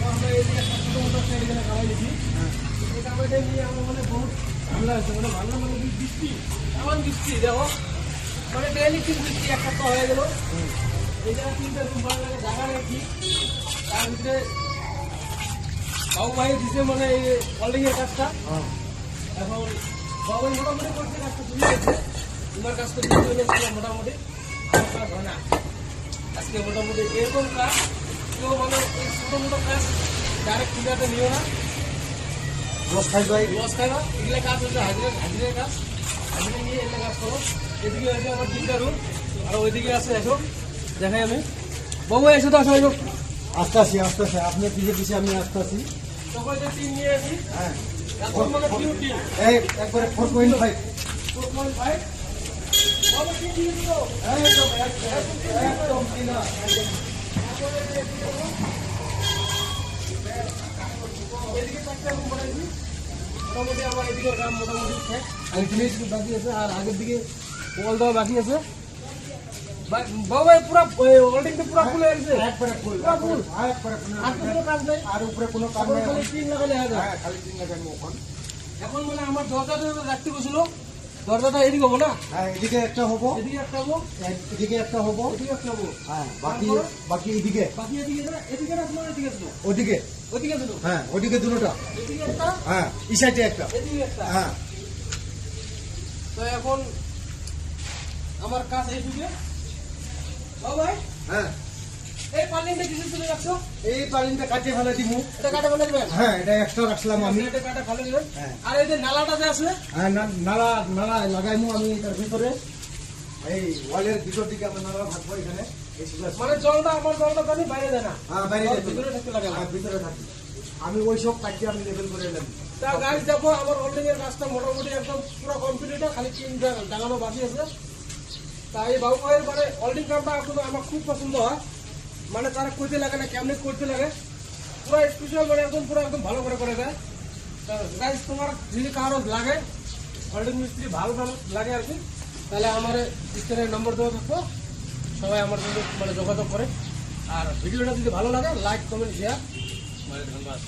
আমরা এইদিকে ছোটো মোটো এখানে কামাই দিচ্ছি। এই কামাইটা নিয়ে আমার মানে বহুত ঝামেলা হয়েছে, মানে ভালো মানে বৃষ্টি এমন বৃষ্টি দেখো, মানে ডেইলি তিন বৃষ্টি এক সপ্তাহ হয়ে গেল। এই জায়গায় তিনটা রুম ভালো লাগে জায়গা রেখেছি, তার ভিতরে বাবু ভাই দিচ্ছে মানে এই হোল্ডিংয়ের কাজটা। এখন বাবু মোটামুটি করছে কাজটা, শুরু করছে। তোমার কাজ তো মোটামুটি আমার কাজ হয় না আজকে। মোটামুটি এরকম কাজ কেউ মানে এই ছোটো মোটো কাজ ডাইরেক্ট ঠিকাতে নিও না, লস খাই ভাই। লস খাই না। এগুলো কাজ হচ্ছে হাজিরের কাজ, হাজিরে নিয়ে এগুলো কাজ করো। এদিকে আছে আমার তিনটা রুম, আর ওইদিকে আছে এসো দেখাই আমি। বাবু এসো তো, আসো এসো। আস্তে আসি আপনার পিছিয়ে পিছিয়ে আমি আসতে আসি। তখন যে টিম নিয়ে আসি, হ্যাঁ এখন মানে পিউ টিম এই একবারে 4.5 4.5 বাবু টিম দিয়ে দিও। একদম কিনা। এদিকে চারটা রুম বানাইছি, মোটামুটি আমার এদিকে কাম মোটামুটি শেষ। আর ফিনিশ বাকি আছে, আর আগের দিকে ওয়াল দেওয়া বাকি আছে। বাবু ভাই পুরা হোল্ডিংটা পুরা ফুল হয়ে গেছে, একবারে ফুল, পুরা ফুল। একবারে ফুল। আর কোনো কাজ নেই, আর উপরে কোনো কাজ এখন নেই। খালি টিন লাগালে হবে। হ্যাঁ খালি 3 লাগানো এখন। এখন মানে আমার দরজাটা রাখতে বসলো, দরজাটা এদিকে হবো না, হ্যাঁ এদিকে একটা হবো, এদিকে একটা হবো, এদিকে একটা হবো। এদিকে একটা হবো। হ্যাঁ বাকি এদিকে বাকি এদিকে না, এদিকে রাখবো না, এদিকে আসবো, ওদিকে। ওদিকে আসবো, হ্যাঁ ওদিকে দুটোটা। এদিকে একটা, হ্যাঁ এই সাইডে একটা। এদিকে একটা। হ্যাঁ তো এখন আমার কাজ এইদিকে। বাবু ভাই হ্যাঁ এই পার্লিংটা কিছু তুলে রাখছো, এই পালিনটা কাটিয়ে ফেলে দিব। এটা কাটা ফেলে দেবেন। হ্যাঁ এটা এক্সট্রা রাখলাম আমি। এটা কাটা ফেলে দেবেন। হ্যাঁ। আর এই যে নালাটা যে আছে, হ্যাঁ নালা নালা লাগাইমু আমি তার ভিতরে। এই ওয়ালের ভিতর দিকে আমরা নালা থাকবো এখানে। এই সুযোগ মানে জলটা আমার জলটা জানি বাইরে যায় না, হ্যাঁ বাইরে আর যাবে। ভিতরে থাকতে লাগে না। হ্যাঁ ভিতরে থাকি আমি, ওই সব কাটিয়ে আমি লেভেল করে এলাম। তা গাছ যাবো, আমার হোল্ডিং এর কাজটা মোটামুটি একদম পুরো কমপ্লিট, খালি টিন লাগানো বাকি আছে। তাই বাবু ভাইয়ের মানে হোল্ডিং কামটা এখন আমার খুব পছন্দ হয়, মানে তারা করতে লাগে না, কেমনি করতে লাগে পুরো স্পেশাল, মানে একদম পুরো একদম ভালো করে দেয়। গাইজ তোমার যদি কারো লাগে হোল্ডিং মিস্ত্রি ভালো লাগে আর কি, তাহলে আমার স্ক্রিনের নম্বর দেওয়া থাকবো, সবাই আমার সঙ্গে মানে যোগাযোগ করে। আর ভিডিওটা যদি ভালো লাগে লাইক কমেন্ট শেয়ার, মানে ধন্যবাদ।